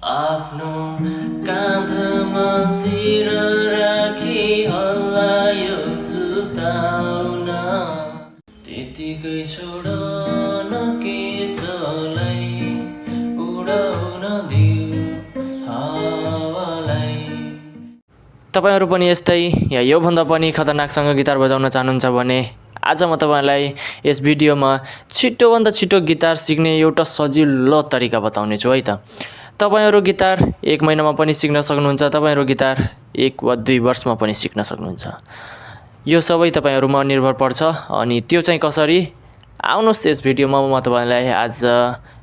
आफ्नो काँधमा शिर राखी हल्लायो सुताउन त्यतिकै छोड नकेशलाई उडाउन दिउ हावालाई। तपाईहरु पनि यस्तै या योभन्दा पनि खतरनाकसँग गिटार बजाउन चाहनुहुन्छ भने आज म तपाईलाई यस भिडियोमा छिटोभन्दा छिटो गिटार सिक्ने एउटा सजिलो तरिका बताउने छु है त। तपाईहरु गिटार 1 महिनामा पनि सिक्न सक्नुहुन्छ, तपाईहरु गिटार 1 वा 2 वर्षमा पनि सिक्न सक्नुहुन्छ। यो सबै तपाईहरुमा निर्भर पर्छ अनि त्यो चाहिँ कसरी, आउनुहोस् यस भिडियोमा म तपाईलाई आज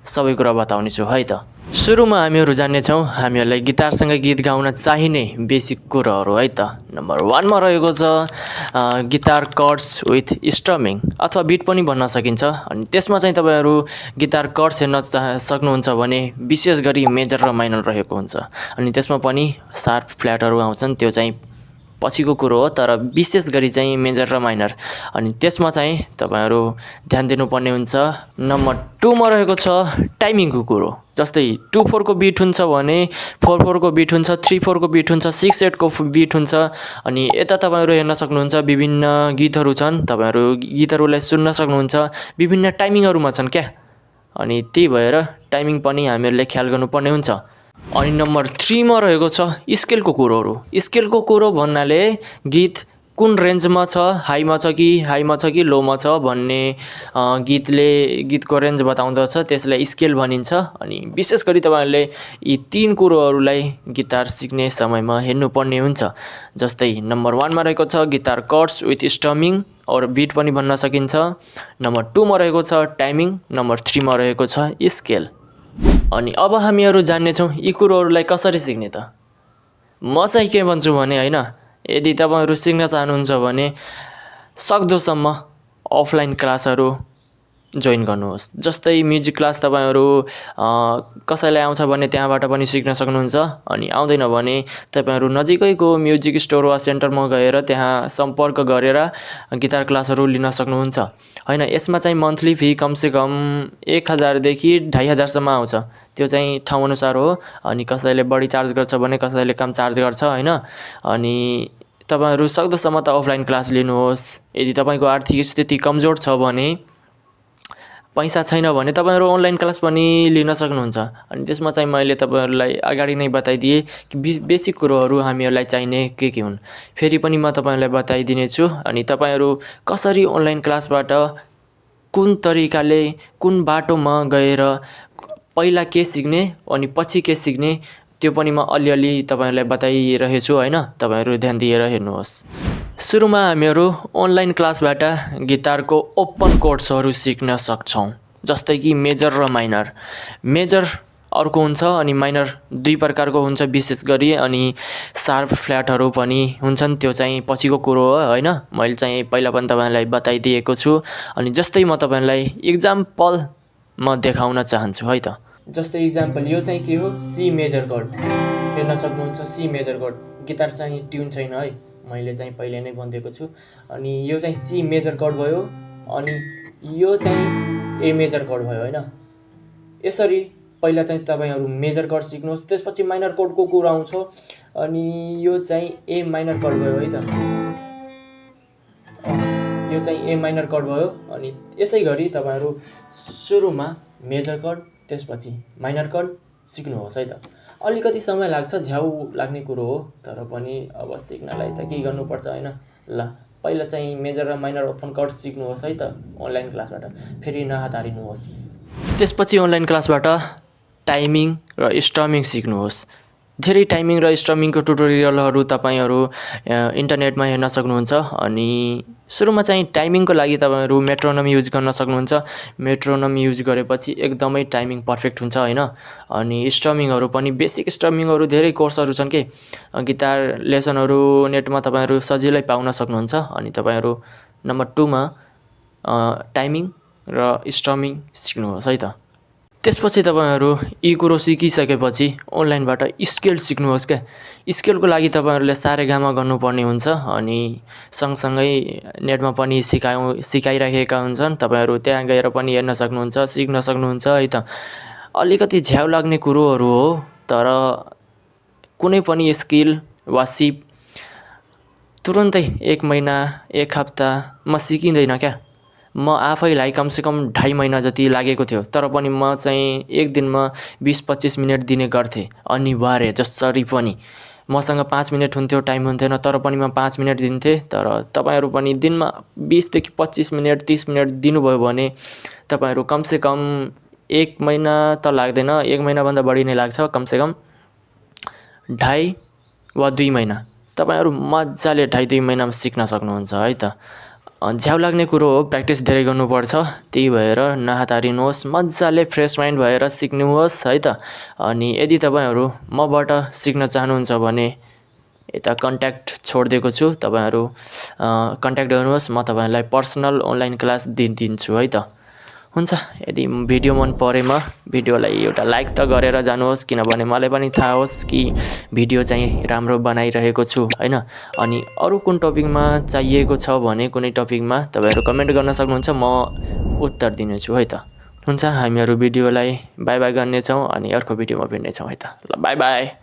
सबै कुरा बताउने छु है त। सुरुमा हामीहरु जान्ने छौं हामीहरुलाई गिटारसँग गीत गाउन चाहिने बेसिक कुराहरु है त। नम्बर 1 मा रहेको छ गिटार कर्ड्स विथ स्ट्रमिङ अथवा बीट पनि भन्न सकिन्छ। अनि त्यसमा चाहिँ तपाईहरु गिटार कर्ड्स हेर्न सक्नुहुन्छ भने विशेष गरी मेजर र माइनर रहेको हुन्छ। अनि त्यसमा पनि शार्प फ्ल्याटहरु आउँछन्, त्यो चाहिँ पछिको कुरो हो, तर विशेष गरी चाहिँ मेजर र माइनर। अनि त्यसमा चाहिँ तपाईहरु ध्यान दिनुपर्ने हुन्छ। नम्बर 2 मा रहेको छ टाइमिङको कुरो। जस्तै 2/4 को बीट हुन्छ भने 4/4 को बीट हुन्छ, 3/4 को बीट हुन्छ, 6/8 को बीट हुन्छ। अनि यता तपाईहरु हेर्न सक्नुहुन्छ विभिन्न गीतहरु छन्, तपाईहरु गीतहरुलाई सुन्न सक्नुहुन्छ, विभिन्न टाइमिङहरुमा छन् क्या। अनि त्यही भएर टाइमिङ पनि हामीहरुले ख्याल गर्नुपर्ने हुन्छ। अनि नम्बर 3 मा रहेको छ स्केलको कुरोहरु। स्केलको कुरो भन्नाले गीत कुन रेन्जमा छ, हाईमा छ कि लोमा छ भन्ने गीतको रेन्ज बताउँदछ, त्यसलाई स्केल भनिन्छ। अनि विशेष गरी तपाईहरुले यी 3 कुरोहरुलाई गिटार सिक्ने समयमा हेर्नुपर्ने हुन्छ। जस्तै नम्बर 1 मा रहेको छ गिटार कर्ड्स विथ स्ट्रमिङ और बीट पनि भन्न सकिन्छ। नम्बर 2 मा रहेको छ टाइमिङ, नम्बर 3 मा रहेको छ स्केल। अनि अब हामीहरु जान्ने छौं यी कुरोहरुलाई कसरी सिक्ने त। म चाहिँ के भन्छु भने हैन, यदि तपाईहरु सिक्न चाहनुहुन्छ भने सक्दोसम्म अफलाइन क्लासहरु जोइन गर्नुहोस्। जस्तै म्युजिक क्लास तपाईहरु कसैलाई आउँछ भने त्यहाँबाट पनि सिक्न सक्नुहुन्छ। अनि आउँदैन भने तपाईहरु नजिकैको म्युजिक स्टोर वा सेन्टरमा गएर त्यहाँ सम्पर्क गरेर गिटार क्लासहरु लिन सक्नुहुन्छ। हैन, यसमा चाहिँ मन्थली फी कम से कम 1000 देखि 2500 सम्म आउँछ। त्यो चाहिँ ठाउँ अनुसार हो। अनि कसैले बढी चार्ज गर्छ भने कसैले कम चार्ज गर्छ हैन। अनि तपाईहरु सक्दोसम्म त अफलाइन क्लास लिनुहोस्। यदि तपाईको आर्थिक स्थिति कमजोर छ भने, पैसा छैन भने तपाईहरु अनलाइन क्लास पनि लिन सक्नुहुन्छ। अनि त्यसमा चाहिँ मैले तपाईहरुलाई अगाडि नै बताइदिए कि बेसिक कुरोहरु हामीहरुलाई चाहिने के हुन्। फेरि पनि म तपाईहरुलाई बताइदिने छु। अनि तपाईहरु कसरी अनलाइन क्लासबाट कुन तरिकाले कुन बाटोमा गएर पहिला के सिक्ने अनि पछि के सिक्ने त्यो पनि म अलिअलि तपाईहरुलाई बताइरहेछु हैन। तपाईहरु ध्यान दिएर हेर्नुहोस्। सुरुमा हामीहरु अनलाइन क्लासबाट गिटारको ओपन कोर्ड्सहरु सिक्न सक्छौं। जस्तै कि मेजर र माइनर। मेजर अर्को हुन्छ अनि माइनर 2 प्रकारको हुन्छ विशेष गरी। अनि शार्प फ्ल्याटहरु पनि हुन्छन्, त्यो चाहिँ पछिको कुरो हो हैन। मैले चाहिँ पहिला पनि तपाईहरुलाई बताइदिएको छु। अनि जस्तै म तपाईहरुलाई एक्जाम्पल म देखाउन चाहन्छु है त। जस्तै एक्जाम्पल यो चाहिँ के हो, सी मेजर कर्ड हेर्न सक्नुहुन्छ। सी मेजर कर्ड गिटार चाहिँ ट्युन छैन है, मैले चाहिँ पहिले नै भनिदिएको छु। अनि यो चाहिँ सी मेजर कर्ड भयो अनि यो चाहिँ ए मेजर कर्ड भयो हैन। यसरी पहिला चाहिँ तपाईहरु मेजर कर्ड सिक्नुहोस्, त्यसपछि माइनर कर्डको कुरा आउँछ। अनि यो चाहिँ ए माइनर कर्ड भयो है त। यो चाहिँ ए माइनर कर्ड भयो। अनि यसै गरी तपाईहरु सुरुमा मेजर कर्ड त्यसपछि माइनर कर्ड सिक्नुहोस् है त। अलिकति समय लाग्छ, झ्याउ लाग्ने कुरो हो, तर पनि अब सिक्नलाई त के गर्नुपर्छ हैन। ल पहिला चाहिँ मेजर र माइनर ओपन कर्ड सिक्नुहोस् है त अनलाइन क्लासबाट, फेरि नहतारिनुहोस्। त्यसपछि अनलाइन क्लासबाट टाइमिङ र स्ट्रमिङ सिक्नुहोस्। धेरै टाइमिङ र स्ट्रमिङको ट्युटोरियलहरु तपाईहरु इन्टरनेटमा हेर्न सक्नुहुन्छ। अनि सुरुमा चाहिँ टाइमिङको लागि तपाईहरु मेट्रोनोम युज गर्न सक्नुहुन्छ। मेट्रोनोम युज गरेपछि एकदमै टाइमिङ पर्फेक्ट हुन्छ हैन। अनि स्ट्रमिङहरु पनि बेसिक स्ट्रमिङहरु धेरै कोर्सहरु छन् के, गिटार लेसनहरु नेटमा तपाईहरु सजिलै पाउन सक्नुहुन्छ। अनि तपाईहरु नम्बर 2 मा टाइमिङ र स्ट्रमिङ सिक्नुहोस् है त। त्यसपछि तपाईहरु यी कुरो सिकिसकेपछि अनलाइनबाट स्केल सिक्नुहोस् के। स्केलको लागि तपाईहरुले सारेगामा गर्नुपर्ने हुन्छ। अनि सँगसँगै नेटमा पनि सिकाइराखेका हुन्छन्, तपाईहरु त्यहाँ गएर पनि हेर्न सक्नुहुन्छ, सिक्न सक्नुहुन्छ है त। अलिकति झ्याउ लाग्ने कुरोहरु हो, तर कुनै पनि स्किल वा सिप तुरुन्तै 1 महिना 1 हप्तामा सिकिँदैन क्या। म आफैलाई कमसेकम 2.5 महिना जति लागेको थियो, तर पनि म चाहिँ एक दिनमा 20-25 मिनट दिने गर्थेँ अनिवार्य जसरी पनि। मसँग 5 मिनट हुन्थ्यो, टाइम हुन्थेन, तर पनि म 5 मिनट दिन्थेँ। तर तपाईँहरू पनि दिनमा 20देखि 25 मिनट 30 मिनट दिनुभयो भने तपाईँहरू कमसेकम 1 महिना त लाग्दैन, 1 महिनाभन्दा बढी नै लाग्छ, कमसेकम 2.5 वा 2 महिना तपाईँहरू मजाले 2.5-3 महिनामा सिक्न सक्नुहुन्छ है त। झ्याउ लाग्ने कुरो हो, प्र्याक्टिस धेरै गर्नुपर्छ। त्यही भएर नहतारिनुहोस्, मजाले फ्रेस माइन्ड भएर सिक्नुहोस् है त। अनि यदि तपाईँहरू मबाट सिक्न चाहनुहुन्छ भने यता कन्ट्याक्ट छोडिदिएको छु, तपाईँहरू कन्ट्याक्ट गर्नुहोस्, म तपाईँहरूलाई पर्सनल अनलाइन क्लास दिन्छु है त। हुन्छ, यदि भिडियो मन परेमा भिडियोलाई एउटा लाइक त गरेर जानुहोस्, किनभने मलाई पनि थाहा होस् कि भिडियो चाहिँ राम्रो बनाइरहेको छु हैन। अनि अरू कुन टपिकमा चाहिएको छ भने कुनै टपिकमा तपाईँहरू कमेन्ट गर्न सक्नुहुन्छ, म उत्तर दिनेछु है त। हुन्छ, हामीहरू भिडियोलाई बाई बाई गर्नेछौँ अनि अर्को भिडियोमा भेट्नेछौँ है त। ल बाई बाई।